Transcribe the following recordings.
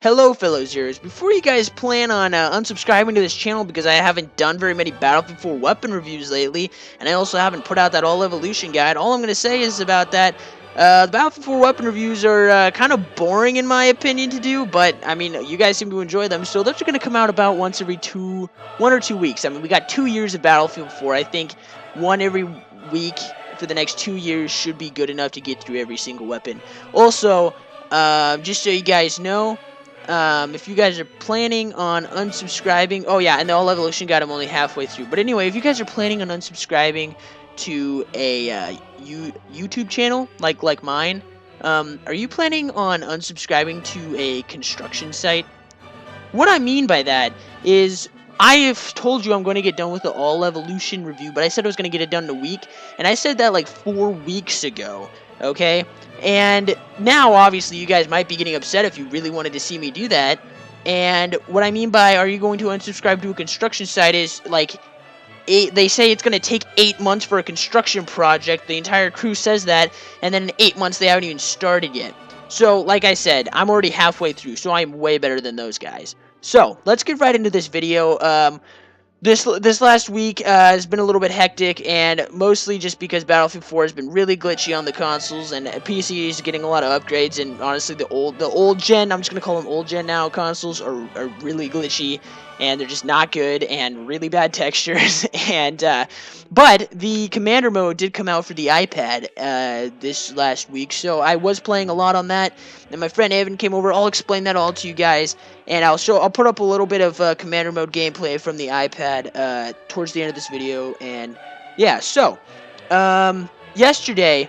Hello, fellow Zeros. Before you guys plan on unsubscribing to this channel because I haven't done very many Battlefield 4 weapon reviews lately, and I also haven't put out that all evolution guide, all I'm going to say is about that, the Battlefield 4 weapon reviews are kind of boring in my opinion to do, but, I mean, you guys seem to enjoy them, so they're going to come out about one or two weeks. I mean, we got 2 years of Battlefield 4. I think one every week for the next 2 years should be good enough to get through every single weapon. Also, just so you guys know, if you guys are planning on unsubscribing, oh yeah, and the all evolution guide I'm only halfway through. But anyway, if you guys are planning on unsubscribing to a YouTube channel like mine, are you planning on unsubscribing to a construction site? What I mean by that is I have told you I'm going to get done with the all evolution review, but I said I was going to get it done in a week, and I said that like 4 weeks ago. Okay, and now obviously you guys might be getting upset if you really wanted to see me do that. And what I mean by are you going to unsubscribe to a construction site is like they say it's going to take 8 months for a construction project. The entire crew says that, and then in 8 months they haven't even started yet. So like I said, I'm already halfway through, so I'm way better than those guys. So let's get right into this video. This last week has been a little bit hectic, and mostly just because Battlefield 4 has been really glitchy on the consoles, and PC is getting a lot of upgrades, and honestly the old gen, I'm just gonna call them old gen now, consoles are really glitchy, and they're just not good, and really bad textures, and but the Commander mode did come out for the iPad this last week, so I was playing a lot on that, and my friend Evan came over. I'll explain that all to you guys, and I'll put up a little bit of Commander mode gameplay from the iPad towards the end of this video, and yeah, so yesterday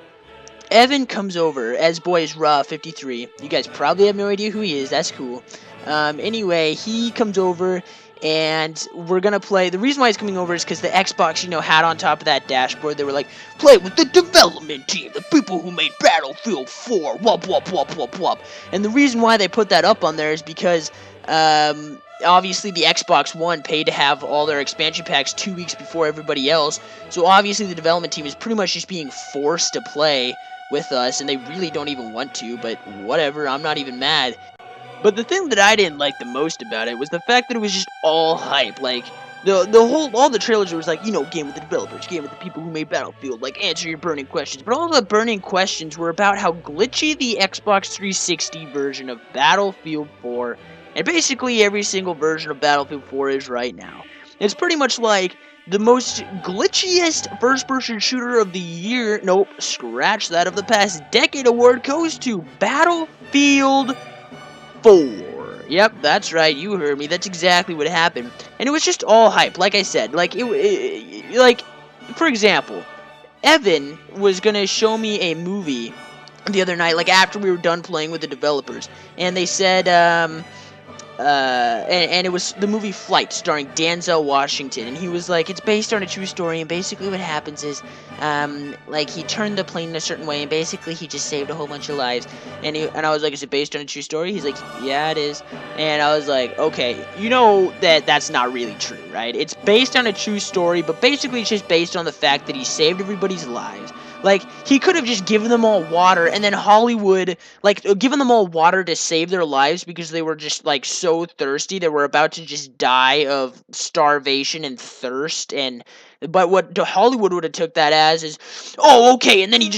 Evan comes over as Boys Raw 53. You guys probably have no idea who he is. That's cool. Anyway, he comes over, and we're gonna play. The reason why he's coming over is because the Xbox, had on top of that dashboard, they were like, play with the development team, the people who made Battlefield 4, whoop, whoop, whoop, whoop, whoop. And the reason why they put that up on there is because, obviously the Xbox One paid to have all their expansion packs 2 weeks before everybody else, so obviously the development team is pretty much just being forced to play with us, and they really don't even want to, but whatever, I'm not even mad. But the thing that I didn't like the most about it was the fact that it was just all hype. Like, all the trailers was like, game with the developers, game with the people who made Battlefield, like, answer your burning questions. But all the burning questions were about how glitchy the Xbox 360 version of Battlefield 4, and basically every single version of Battlefield 4 is right now. It's pretty much like the most glitchiest first-person shooter of the year, nope, scratch that, of the past decade award goes to Battlefield 4. Yep, that's right, you heard me, that's exactly what happened. And it was just all hype, like I said, like, like, for example, Evan was gonna show me a movie the other night, like, after we were done playing with the developers, and they said, and it was the movie Flight, starring Denzel Washington, and he was like, it's based on a true story, and basically what happens is, like, he turned the plane in a certain way, and basically he just saved a whole bunch of lives, and I was like, is it based on a true story? He's like, yeah, it is, and I was like, okay, you know that that's not really true, right? It's based on a true story, but basically it's just based on the fact that he saved everybody's lives. Like, he could have just given them all water, and then Hollywood, like, given them all water to save their lives because they were just, like, so thirsty. They were about to just die of starvation and thirst, but what Hollywood would have took that as is, oh, okay, and then he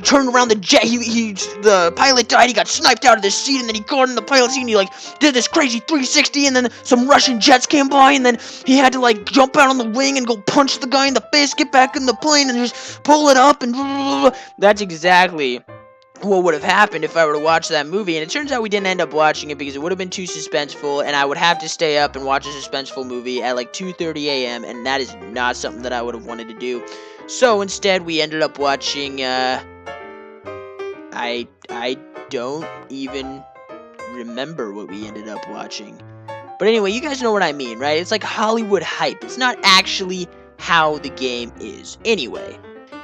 turned around the jet, the pilot died, he got sniped out of the seat, and then he got in the pilot seat, and he, like, did this crazy 360, and then some Russian jets came by, and then he had to, like, jump out on the wing and go punch the guy in the face, get back in the plane, and just pull it up, and that's exactly what would have happened if I were to watch that movie, and it turns out we didn't end up watching it because it would have been too suspenseful, and I would have to stay up and watch a suspenseful movie at like 2:30 a.m., and that is not something that I would have wanted to do. So instead, we ended up watching, I don't even remember what we ended up watching. But anyway, you guys know what I mean, right? It's like Hollywood hype. It's not actually how the game is. Anyway.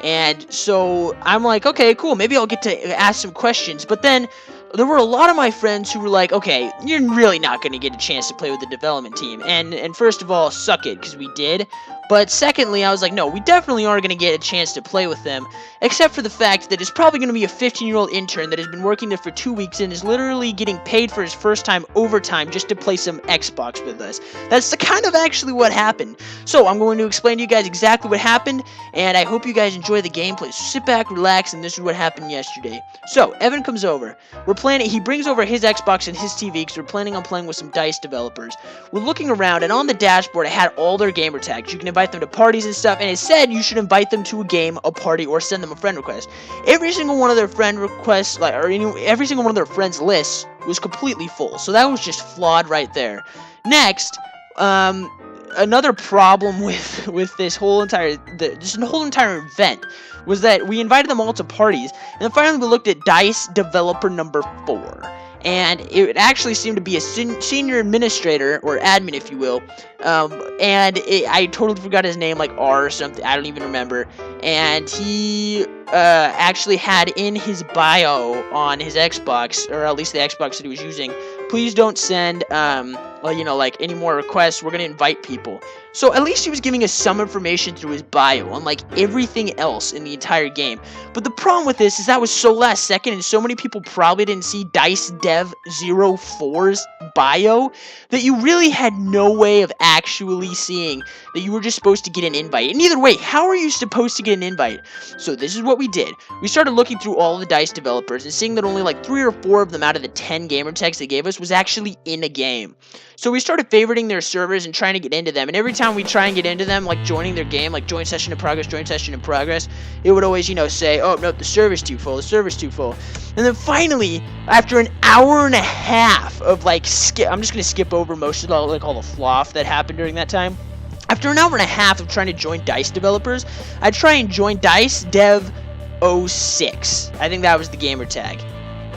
And so I'm like, okay, cool, maybe I'll get to ask some questions. But then there were a lot of my friends who were like, okay, you're really not going to get a chance to play with the development team. And first of all, suck it, because we did. But secondly, I was like, no, we definitely aren't going to get a chance to play with them, except for the fact that it's probably going to be a 15-year-old intern that has been working there for 2 weeks and is literally getting paid for his first time overtime just to play some Xbox with us. That's the kind of actually what happened. So I'm going to explain to you guys exactly what happened, and I hope you guys enjoy the gameplay. So sit back, relax, and this is what happened yesterday. So Evan comes over. We're planning. He brings over his Xbox and his TV because we're planning on playing with some DICE developers. We're looking around, and on the dashboard, I had all their gamer tags. You can invite them to parties and stuff, and it said you should invite them to a game, a party, or send them a friend request. Every single one of their friend requests, every single one of their friends lists was completely full. So that was just flawed right there. Next, another problem with this whole entire event was that we invited them all to parties, and then finally we looked at DICE developer number 4. And it actually seemed to be a senior administrator, or admin, if you will, and I totally forgot his name, like R or something, I don't even remember, and he actually had in his bio on his Xbox, or at least the Xbox that he was using, please don't send, any more requests, we're going to invite people. So at least he was giving us some information through his bio, unlike everything else in the entire game. But the problem with this is that was so last second, and so many people probably didn't see DICE Dev 04's bio, that you really had no way of actually seeing that you were just supposed to get an invite. And either way, how are you supposed to get an invite? So this is what we did. We started looking through all the DICE developers and seeing that only like 3 or 4 of them out of the 10 gamer tags they gave us was actually in a game. So we started favoriting their servers and trying to get into them, and every time we try and get into them, like joining their game, like join session in progress, it would always, say, oh, no, the server's too full, And then finally, after an hour and a half of, I'm just going to skip over most of all the fluff that happened during that time. After an hour and a half of trying to join DICE developers, I try and join DICE Dev 06. I think that was the gamer tag.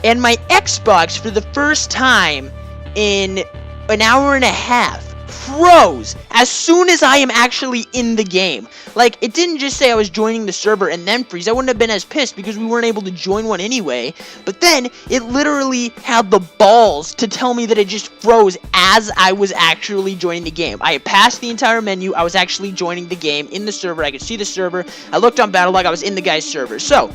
And my Xbox, for the first time in an hour and a half, froze as soon as I am actually in the game. Like, it didn't just say I was joining the server and then freeze. I wouldn't have been as pissed because we weren't able to join one anyway. But then it literally had the balls to tell me that it just froze as I was actually joining the game. I had passed the entire menu. I was actually joining the game in the server. I could see the server. I looked on Battlelog. I was in the guy's server. So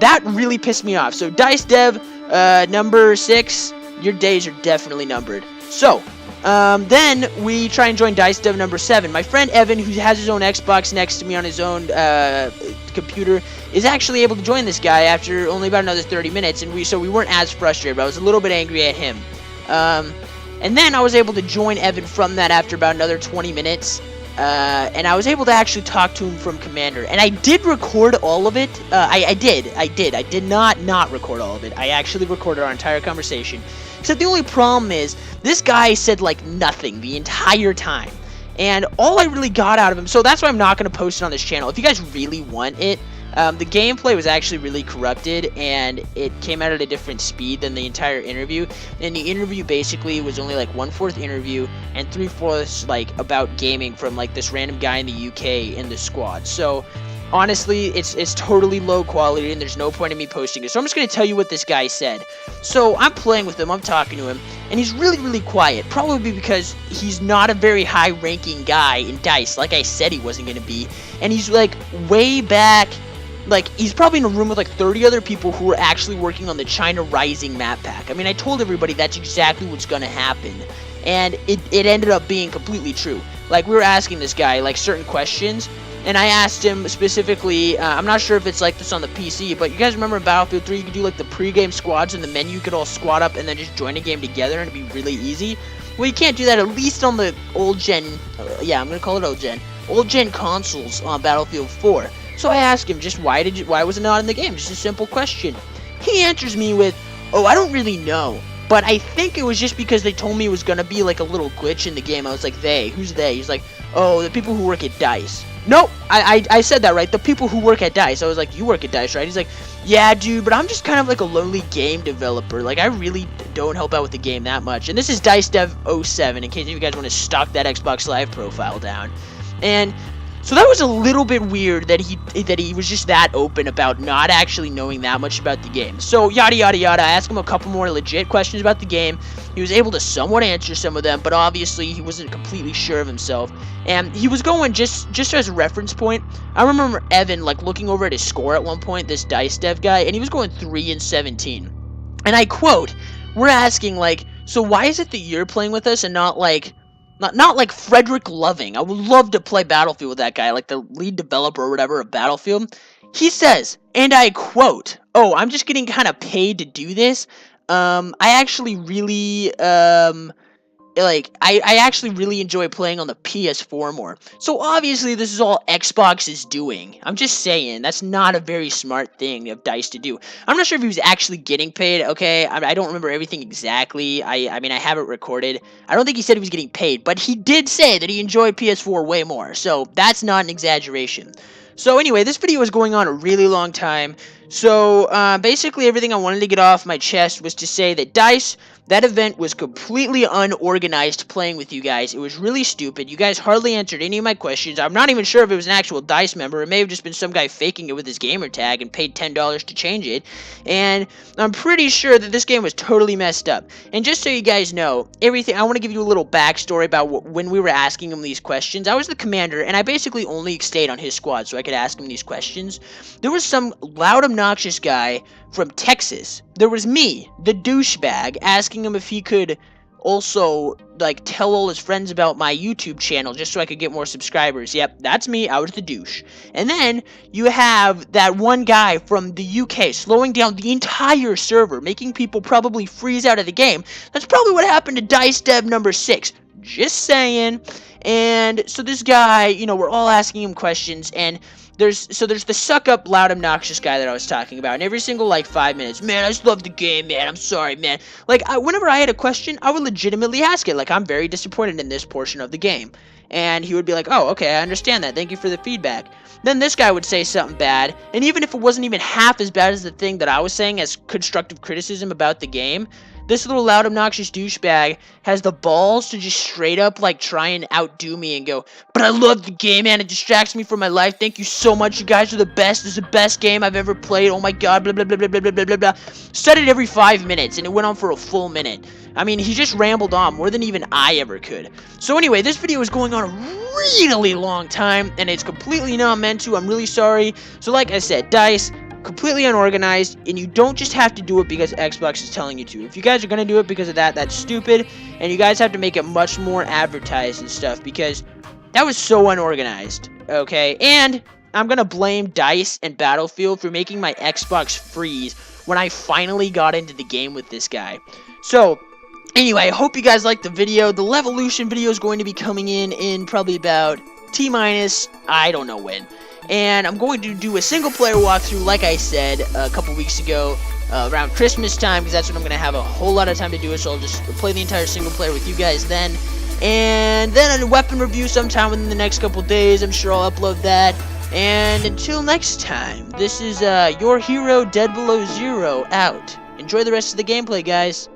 that really pissed me off. So DICE Dev number 6, your days are definitely numbered. So then we try and join DICE Dev number 7. My friend Evan, who has his own Xbox next to me on his own computer, is actually able to join this guy after only about another 30 minutes, and so we weren't as frustrated, but I was a little bit angry at him. And then I was able to join Evan from that after about another 20 minutes, and I was able to actually talk to him from Commander, and I did record all of it. I did not record all of it. I actually recorded our entire conversation. Except the only problem is, this guy said, nothing the entire time. And all I really got out of him, so that's why I'm not going to post it on this channel. If you guys really want it, the gameplay was actually really corrupted, and it came out at a different speed than the entire interview. And the interview basically was only 1/4 interview, and 3/4 about gaming from this random guy in the UK in the squad. So honestly, it's totally low quality, and there's no point in me posting it. So I'm just going to tell you what this guy said. So I'm playing with him, I'm talking to him, and he's really, really quiet. Probably because he's not a very high-ranking guy in DICE, like I said he wasn't going to be. And he's, way back, he's probably in a room with, 30 other people who are actually working on the China Rising map pack. I mean, I told everybody that's exactly what's going to happen. And it ended up being completely true. We were asking this guy, certain questions, and I asked him specifically, I'm not sure if it's like this on the PC, but you guys remember in Battlefield 3, you could do the pre-game squads in the menu, you could all squad up and then just join a game together and it'd be really easy. Well, you can't do that, at least on the old gen, I'm gonna call it old gen consoles on Battlefield 4. So I asked him just why was it not in the game? Just a simple question. He answers me with, oh, I don't really know. But I think it was just because they told me it was gonna be a little glitch in the game. I was like, they? Who's they? He's like, oh, the people who work at DICE. Nope, I said that right, the people who work at DICE. I was like, you work at DICE, right? He's like, yeah, dude, but I'm just kind of a lonely game developer. I really don't help out with the game that much. And this is DICE Dev 07, in case you guys want to stalk that Xbox Live profile down. And So that was a little bit weird that he was just that open about not actually knowing that much about the game. So yada yada yada. I asked him a couple more legit questions about the game. He was able to somewhat answer some of them, but obviously he wasn't completely sure of himself. And he was going just as a reference point. I remember Evan like looking over at his score at one point, this Dice Dev guy, and he was going 3-17. And I quote, "We're asking like, so why is it that you're playing with us and not like?" Not like Frederick Loving. I would love to play Battlefield with that guy, like the lead developer or whatever of Battlefield. He says, and I quote, "Oh, I'm just getting kind of paid to do this. I actually really, I actually really enjoy playing on the PS4 more." So obviously this is all Xbox is doing. I'm just saying, that's not a very smart thing of DICE to do. I'm not sure if he was actually getting paid, okay? I don't remember everything exactly. I mean, I have it recorded. I don't think he said he was getting paid, but he did say that he enjoyed PS4 way more. So that's not an exaggeration. So anyway, this video was going on a really long time. So basically everything I wanted to get off my chest was to say that DICE, that event was completely unorganized playing with you guys. It was really stupid. You guys hardly answered any of my questions. I'm not even sure if it was an actual DICE member. It may have just been some guy faking it with his gamer tag and paid $10 to change it. And I'm pretty sure that this game was totally messed up. And just so you guys know, everything, I want to give you a little backstory about when we were asking him these questions. I was the commander, and I basically only stayed on his squad so I could ask him these questions. There was some loud, obnoxious guy from Texas. There was me, the douchebag, asking him if he could also, like, tell all his friends about my YouTube channel just so I could get more subscribers. Yep, that's me. I was the douche. And then you have that one guy from the UK slowing down the entire server, making people probably freeze out of the game. That's probably what happened to Dice Dev number 6. Just saying. And so this guy, you know, we're all asking him questions, and there's the suck-up, loud, obnoxious guy that I was talking about, and every single, like, 5 minutes, "Man, I just love the game, man, I'm sorry, man." Like, whenever I had a question, I would legitimately ask it, like, "I'm very disappointed in this portion of the game." And he would be like, "Oh, okay, I understand that, thank you for the feedback." Then this guy would say something bad, and even if it wasn't even half as bad as the thing that I was saying as constructive criticism about the game, this little loud, obnoxious douchebag has the balls to just straight up, like, try and outdo me and go, "But I love the game, man. It distracts me from my life. Thank you so much. You guys are the best. This is the best game I've ever played. Oh my god, blah, blah, blah, blah, blah, blah, blah, blah." Said it every 5 minutes, and it went on for a full minute. I mean, he just rambled on more than even I ever could. So anyway, this video is going on a really long time, and it's completely not meant to. I'm really sorry. So like I said, DICE, completely unorganized, and you don't just have to do it because Xbox is telling you to. If you guys are going to do it because of that, that's stupid, and you guys have to make it much more advertised and stuff, because that was so unorganized, okay? And I'm going to blame DICE and Battlefield for making my Xbox freeze when I finally got into the game with this guy. So anyway, I hope you guys liked the video. The Levolution video is going to be coming in probably about T-minus, I don't know when. And I'm going to do a single-player walkthrough, like I said, a couple weeks ago, around Christmas time, because that's when I'm going to have a whole lot of time to do it, so I'll just play the entire single-player with you guys then. And then a weapon review sometime within the next couple days. I'm sure I'll upload that. And until next time, this is your hero, Dead Below Zero, out. Enjoy the rest of the gameplay, guys.